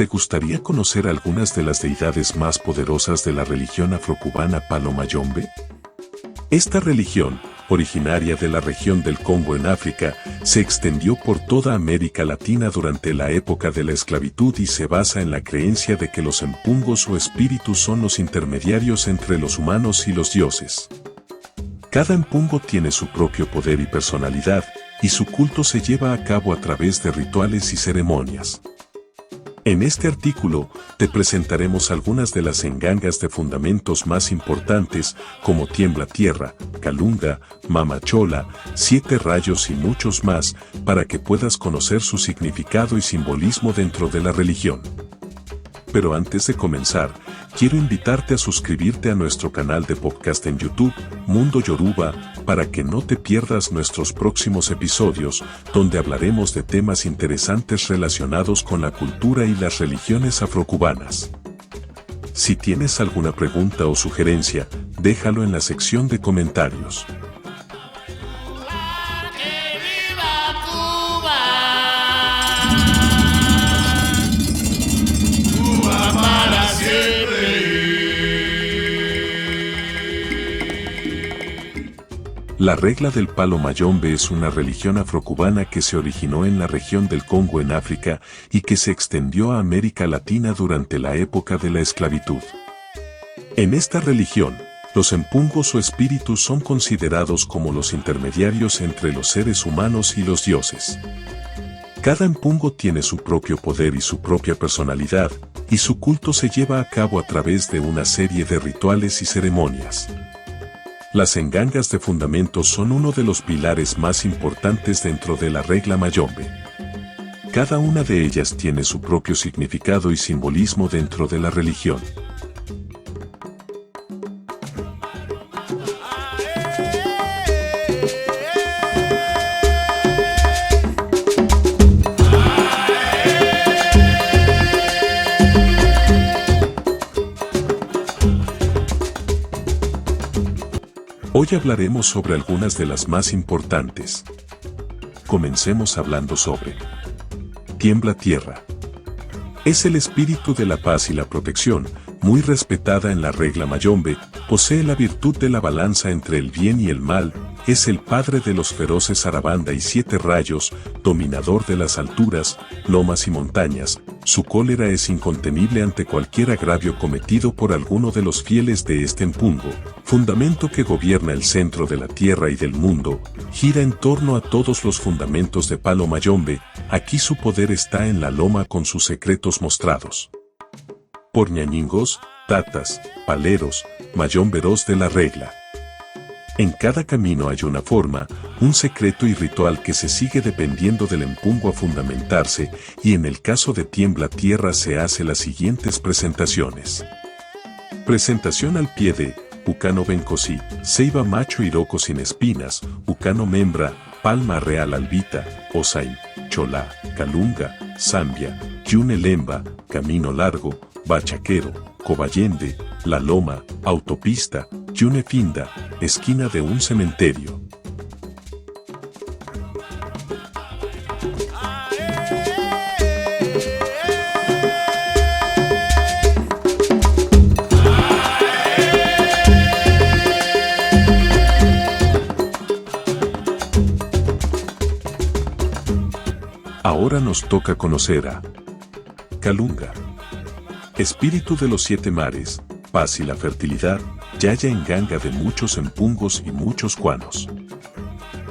¿Te gustaría conocer algunas de las deidades más poderosas de la religión afrocubana Palo Mayombe? Esta religión, originaria de la región del Congo en África, se extendió por toda América Latina durante la época de la esclavitud y se basa en la creencia de que los empungos o espíritus son los intermediarios entre los humanos y los dioses. Cada empungo tiene su propio poder y personalidad, y su culto se lleva a cabo a través de rituales y ceremonias. En este artículo, te presentaremos algunas de las engangas de fundamentos más importantes, como Tiembla Tierra, Kalunga, Mama Chola, 7 rayos y muchos más, para que puedas conocer su significado y simbolismo dentro de la religión. Pero antes de comenzar, quiero invitarte a suscribirte a nuestro canal de podcast en YouTube, Mundo Yoruba, para que no te pierdas nuestros próximos episodios, donde hablaremos de temas interesantes relacionados con la cultura y las religiones afrocubanas. Si tienes alguna pregunta o sugerencia, déjalo en la sección de comentarios. La regla del Palo Mayombe es una religión afrocubana que se originó en la región del Congo en África y que se extendió a América Latina durante la época de la esclavitud. En esta religión, los empungos o espíritus son considerados como los intermediarios entre los seres humanos y los dioses. Cada empungo tiene su propio poder y su propia personalidad, y su culto se lleva a cabo a través de una serie de rituales y ceremonias. Las engangas de fundamentos son uno de los pilares más importantes dentro de la regla Mayombe. Cada una de ellas tiene su propio significado y simbolismo dentro de la religión. Hoy hablaremos sobre algunas de las más importantes. Comencemos hablando sobre Tiembla Tierra. Es el espíritu de la paz y la protección, muy respetada en la regla Mayombe, posee la virtud de la balanza entre el bien y el mal, es el padre de los feroces Arabanda y 7 rayos, dominador de las alturas, lomas y montañas. Su cólera es incontenible ante cualquier agravio cometido por alguno de los fieles de este empungo, fundamento que gobierna el centro de la tierra y del mundo, gira en torno a todos los fundamentos de Palo Mayombe. Aquí su poder está en la loma con sus secretos mostrados por ñañingos, tatas, paleros, mayomberos de la regla. En cada camino hay una forma, un secreto y ritual que se sigue dependiendo del empungo a fundamentarse, y en el caso de Tiembla Tierra se hace las siguientes presentaciones. Presentación al pie de Ucano Bencosi, Ceiba Macho Iroco sin espinas, Ucano Membra, Palma Real Albita, Osain, Chola, Kalunga, Zambia, Yune Lemba, Camino Largo, Bachaquero, Cobayende, La Loma, Autopista, Yune Finda, esquina de un cementerio. Ahora nos toca conocer a Kalunga. Espíritu de los 7 mares, paz y la fertilidad, yaya enganga de muchos empungos y muchos cuanos.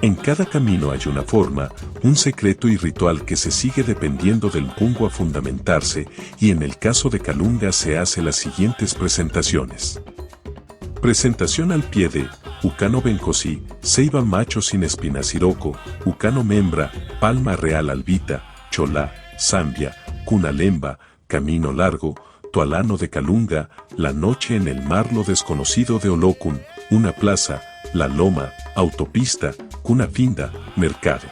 En cada camino hay una forma, un secreto y ritual que se sigue dependiendo del empungo a fundamentarse, y en el caso de Kalunga se hace las siguientes presentaciones. Presentación al pie de Ucano Bencosi, Ceiba Macho sin espinas Iroco, Ucano Membra, Palma Real Albita, Chola, Zambia, Cunalemba, Camino Largo, Tualano de Kalunga, La Noche en el Mar lo desconocido de Olokun, una plaza, La Loma, Autopista, Cunafinda, Mercado.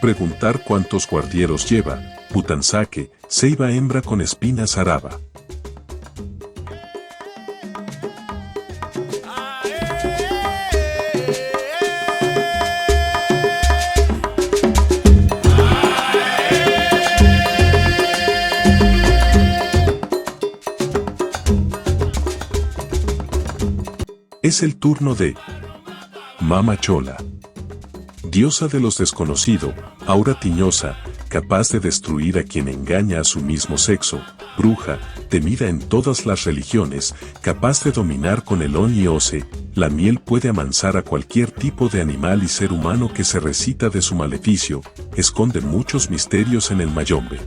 Preguntar cuántos guardieros lleva, Putansaque, Ceiba hembra con espinas Araba. Es el turno de Mama Chola. Diosa de los desconocido, aura tiñosa, capaz de destruir a quien engaña a su mismo sexo, bruja, temida en todas las religiones, capaz de dominar con el on y ose, la miel puede amansar a cualquier tipo de animal y ser humano que se recita de su maleficio, esconde muchos misterios en el mayombe.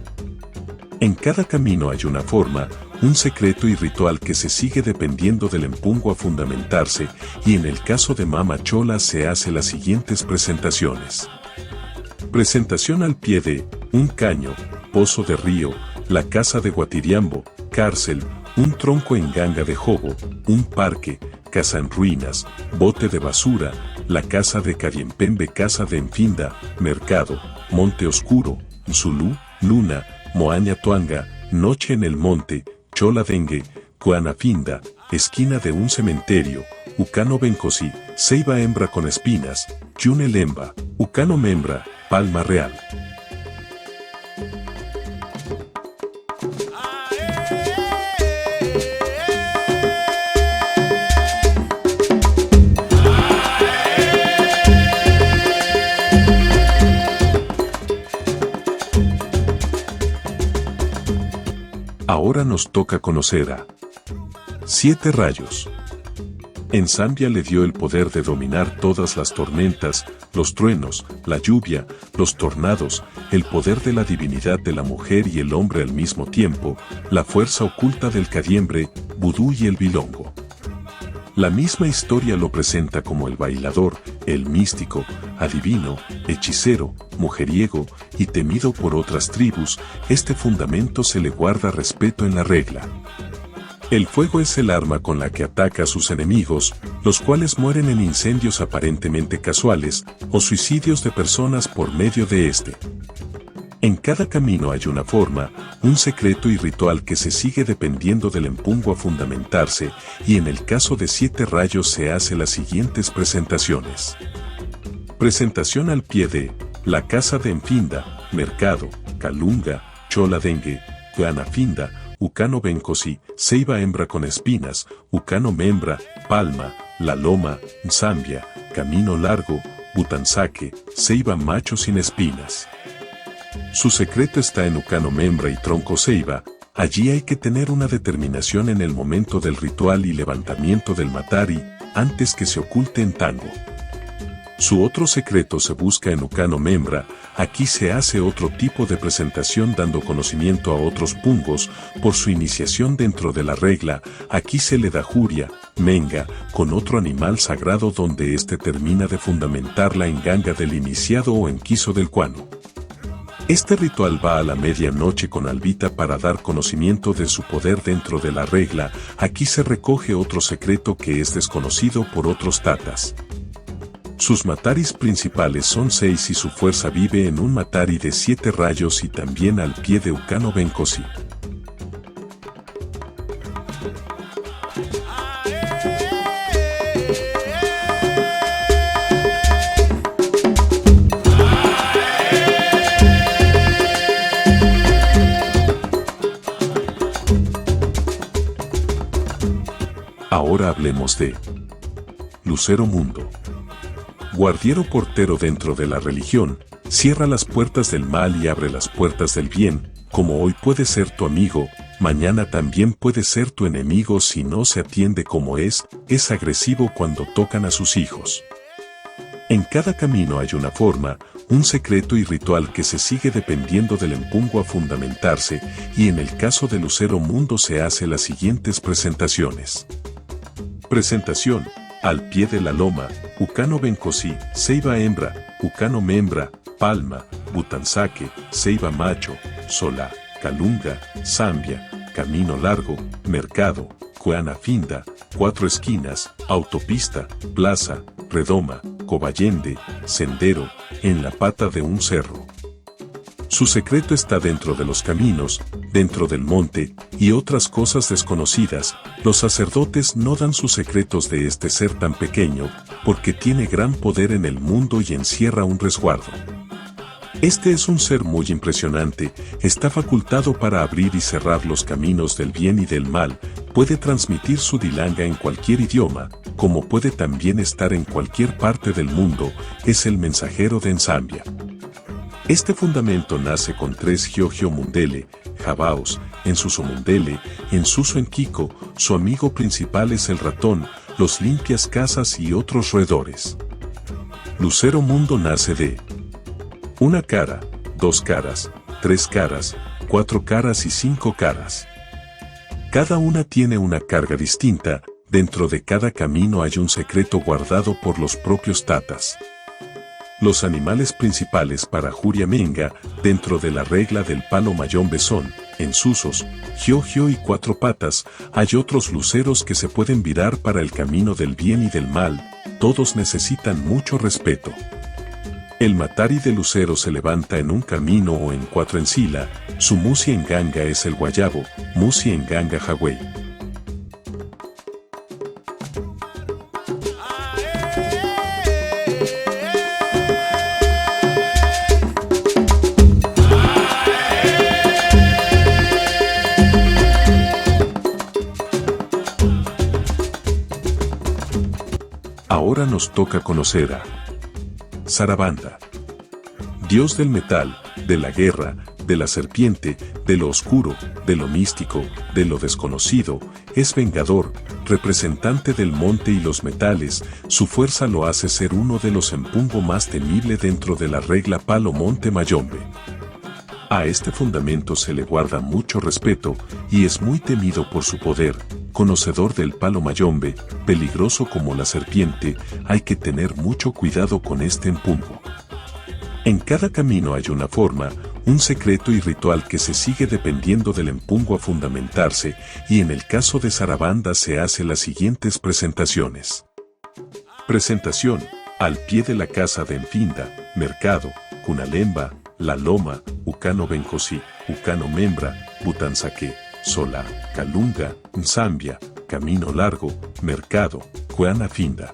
En cada camino hay una forma, un secreto y ritual que se sigue dependiendo del empujo a fundamentarse, y en el caso de Mama Chola se hace las siguientes presentaciones. Presentación al pie de un caño, pozo de río, la casa de Guatiriambo, cárcel, un tronco en ganga de jobo, un parque, casa en ruinas, bote de basura, la casa de Cariempembe, casa de Enfinda, mercado, monte oscuro, Zulú, luna, Moaña Tuanga, noche en el monte, Chola Dengue, Coanafinda, esquina de un cementerio, Ucano Bencosi, ceiba hembra con espinas, Yune Lemba, Ucano Membra, palma real. Ahora nos toca conocer a 7 rayos. En Zambia le dio el poder de dominar todas las tormentas, los truenos, la lluvia, los tornados, el poder de la divinidad de la mujer y el hombre al mismo tiempo, la fuerza oculta del cadiembre, vudú y el bilongo. La misma historia lo presenta como el bailador, el místico, adivino, hechicero, mujeriego y temido por otras tribus. Este fundamento se le guarda respeto en la regla. El fuego es el arma con la que ataca a sus enemigos, los cuales mueren en incendios aparentemente casuales o suicidios de personas por medio de este. En cada camino hay una forma, un secreto y ritual que se sigue dependiendo del empujo a fundamentarse, y en el caso de 7 rayos se hace las siguientes presentaciones. Presentación al pie de la casa de Enfinda, mercado, Calunga, Chola Dengue, Guanafinda, Ucano Bencosi, ceiba hembra con espinas, Ucano Membra, palma, la loma, Zambia, camino largo, Butansaque, ceiba macho sin espinas. Su secreto está en Ucano Membra y tronco ceiba. Allí hay que tener una determinación en el momento del ritual y levantamiento del matari, antes que se oculte en tango. Su otro secreto se busca en Ucano Membra. Aquí se hace otro tipo de presentación dando conocimiento a otros pungos por su iniciación dentro de la regla. Aquí se le da juria, menga, con otro animal sagrado donde éste termina de fundamentar la enganga del iniciado o enquiso del cuano. Este ritual va a la medianoche con albita para dar conocimiento de su poder dentro de la regla. Aquí se recoge otro secreto que es desconocido por otros tatas. Sus mataris principales son 6 y su fuerza vive en un matari de 7 rayos y también al pie de Ucano Bencosi. Ahora hablemos de Lucero Mundo. Guardiero portero dentro de la religión, cierra las puertas del mal y abre las puertas del bien, como hoy puede ser tu amigo, mañana también puede ser tu enemigo si no se atiende como es agresivo cuando tocan a sus hijos. En cada camino hay una forma, un secreto y ritual que se sigue dependiendo del empujo a fundamentarse, y en el caso de Lucero Mundo se hace las siguientes presentaciones. Presentación. Al pie de la loma, Ucano Bencosi, ceiba hembra, Ucano Membra, palma, Butansaque, ceiba macho, Solá, Calunga, Zambia, camino largo, mercado, Coanafinda, 4 esquinas, autopista, plaza, redoma, Cobayende, sendero, en la pata de un cerro. Su secreto está dentro de los caminos, dentro del monte, y otras cosas desconocidas. Los sacerdotes no dan sus secretos de este ser tan pequeño, porque tiene gran poder en el mundo y encierra un resguardo. Este es un ser muy impresionante, está facultado para abrir y cerrar los caminos del bien y del mal, puede transmitir su dilanga en cualquier idioma, como puede también estar en cualquier parte del mundo, es el mensajero de Nsambia. Este fundamento nace con 3 Giorgio Mundele, Jabaos, en Suso Mundele, en Suso en Kiko, su amigo principal es el ratón, los limpias casas y otros roedores. Lucero Mundo nace de 1 cara, 2 caras, 3 caras, 4 caras y 5 caras. Cada una tiene una carga distinta, dentro de cada camino hay un secreto guardado por los propios tatas. Los animales principales para Juriamenga, dentro de la regla del palo mayombe son, en Susos, Giorgio y 4 patas, hay otros luceros que se pueden virar para el camino del bien y del mal, todos necesitan mucho respeto. El matari de lucero se levanta en un camino o en 4 en sila, su musi en ganga es el guayabo, musi en ganga hawái. Ahora nos toca conocer a Sarabanda, dios del metal, de la guerra, de la serpiente, de lo oscuro, de lo místico, de lo desconocido, es vengador, representante del monte y los metales, su fuerza lo hace ser uno de los empungo más temible dentro de la regla palo monte mayombe. A este fundamento se le guarda mucho respeto y es muy temido por su poder, conocedor del palo mayombe, peligroso como la serpiente, hay que tener mucho cuidado con este empungo. En cada camino hay una forma, un secreto y ritual que se sigue dependiendo del empungo a fundamentarse, y en el caso de Sarabanda se hace las siguientes presentaciones. Presentación, al pie de la casa de Enfinda, Mercado, Cunalemba, La Loma, Ucano Bencosi, Ucano Membra, Butanzaque, Sola, Calunga, Nsambia, Camino Largo, Mercado, Cuana Finda.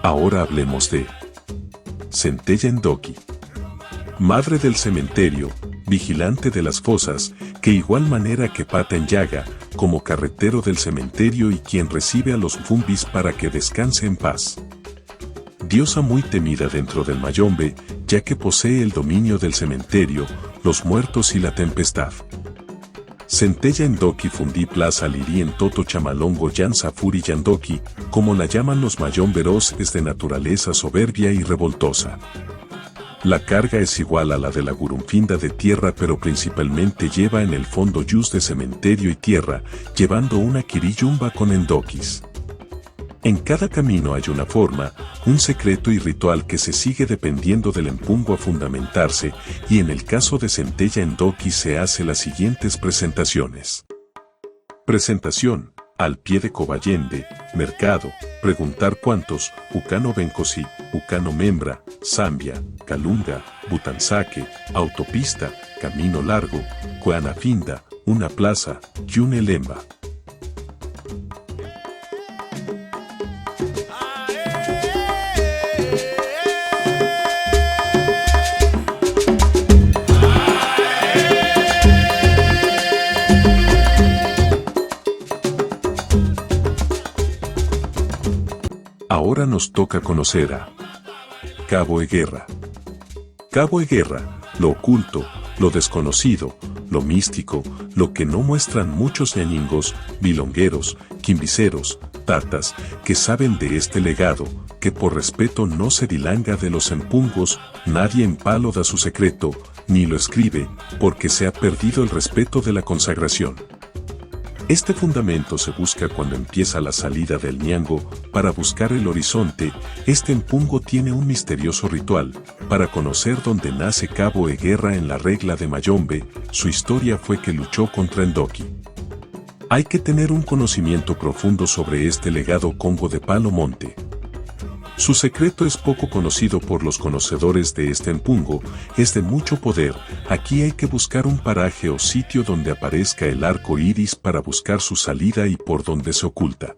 Ahora hablemos de Centella Ndoki, madre del cementerio, vigilante de las fosas, que igual manera que Pata en Llaga, como carretero del cementerio y quien recibe a los fumbis para que descanse en paz. Diosa muy temida dentro del mayombe, ya que posee el dominio del cementerio, los muertos y la tempestad. Centella Ndoki Fundi Plaza Liri en Toto Chamalongo Yan Safuri Yandoki, como la llaman los mayomberos, es de naturaleza soberbia y revoltosa. La carga es igual a la de la gurunfinda de tierra, pero principalmente lleva en el fondo yus de cementerio y tierra, llevando una kiriyumba con endokis. En cada camino hay una forma, un secreto y ritual que se sigue dependiendo del empungo a fundamentarse, y en el caso de Centella Ndoki se hace las siguientes presentaciones. Presentación, al pie de Cobayende, Mercado, preguntar cuántos, Ucano Bencosi, Ucano Membra, Zambia, Calunga, Butanzaque, autopista, camino largo, Cuana Finda, una plaza, Yune Lemba. Ahora nos toca conocer a Cabo Eguerra. Cabo Eguerra, lo oculto, lo desconocido, lo místico, lo que no muestran muchos ñañingos, bilongueros, quimbiceros, tatas, que saben de este legado, que por respeto no se dilanga de los empungos, nadie en palo da su secreto, ni lo escribe, porque se ha perdido el respeto de la consagración. Este fundamento se busca cuando empieza la salida del ñango, para buscar el horizonte. Este empungo tiene un misterioso ritual, para conocer dónde nace Cabo Eguerra en la regla de Mayombe, su historia fue que luchó contra Ndoki. Hay que tener un conocimiento profundo sobre este legado congo de palo monte. Su secreto es poco conocido por los conocedores de este empungo, es de mucho poder. Aquí hay que buscar un paraje o sitio donde aparezca el arco iris para buscar su salida y por donde se oculta.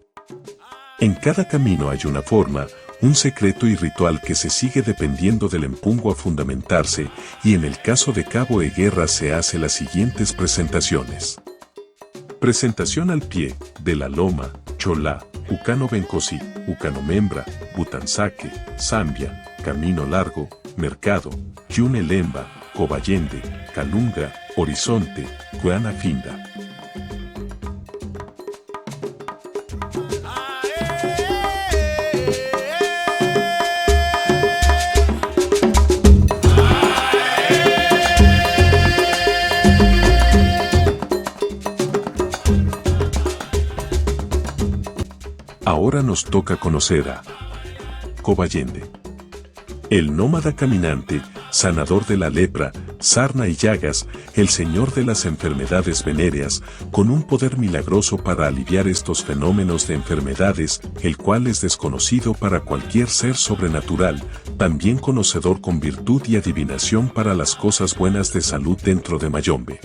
En cada camino hay una forma, un secreto y ritual que se sigue dependiendo del empungo a fundamentarse, y en el caso de Cabo de Guerra se hace las siguientes presentaciones. Presentación al pie, de la loma, Cholá, Ucano Bencosi, Ucano Membra, Butansaque, Zambia, Camino Largo, Mercado, Yune Lemba, Cobayende, Calunga, Horizonte, Guana Finda. Ahora nos toca conocer a Cobayende. El nómada caminante, sanador de la lepra, sarna y llagas, el señor de las enfermedades venéreas, con un poder milagroso para aliviar estos fenómenos de enfermedades, el cual es desconocido para cualquier ser sobrenatural, también conocedor con virtud y adivinación para las cosas buenas de salud dentro de Mayombe.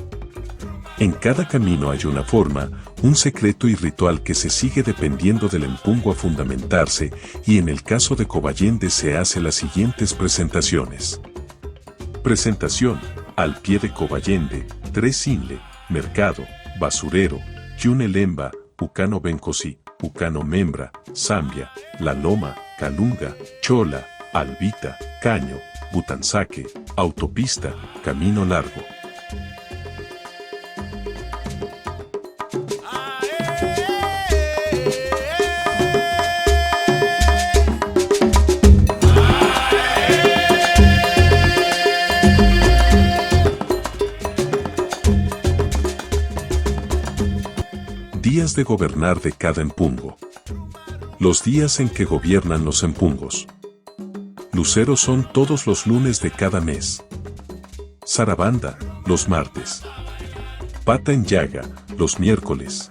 En cada camino hay una forma, un secreto y ritual que se sigue dependiendo del empungo a fundamentarse, y en el caso de Cobayende se hace las siguientes presentaciones. Presentación, al pie de Cobayende, Tresinle, Mercado, Basurero, Yune Lemba, Ucano Bencosi, Ucano Membra, Zambia, La Loma, Calunga, Chola, Albita, Caño, Butansaque, Autopista, Camino Largo. Días de gobernar de cada empungo. Los días en que gobiernan los empungos. Luceros son todos los lunes de cada mes. Sarabanda, los martes. Pata en llaga, los miércoles.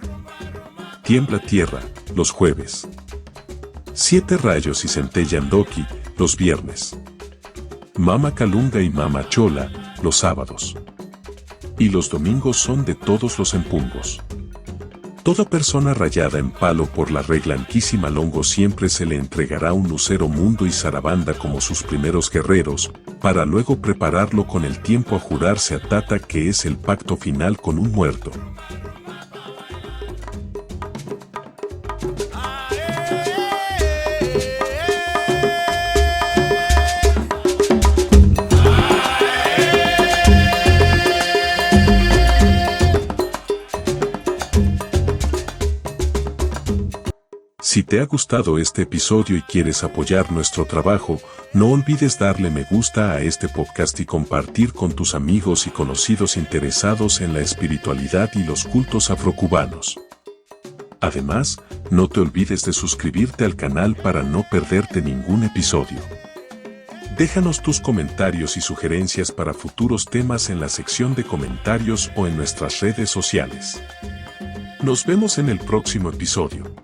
Tiembla tierra, los jueves. Siete rayos y centella Ndoki, los viernes. Mama Calunga y Mama Chola, los sábados. Y los domingos son de todos los empungos. Toda persona rayada en palo por la regla Anquísima Longo siempre se le entregará un lucero mundo y Sarabanda como sus primeros guerreros, para luego prepararlo con el tiempo a jurarse a Tata, que es el pacto final con un muerto. Si te ha gustado este episodio y quieres apoyar nuestro trabajo, no olvides darle me gusta a este podcast y compartir con tus amigos y conocidos interesados en la espiritualidad y los cultos afrocubanos. Además, no te olvides de suscribirte al canal para no perderte ningún episodio. Déjanos tus comentarios y sugerencias para futuros temas en la sección de comentarios o en nuestras redes sociales. Nos vemos en el próximo episodio.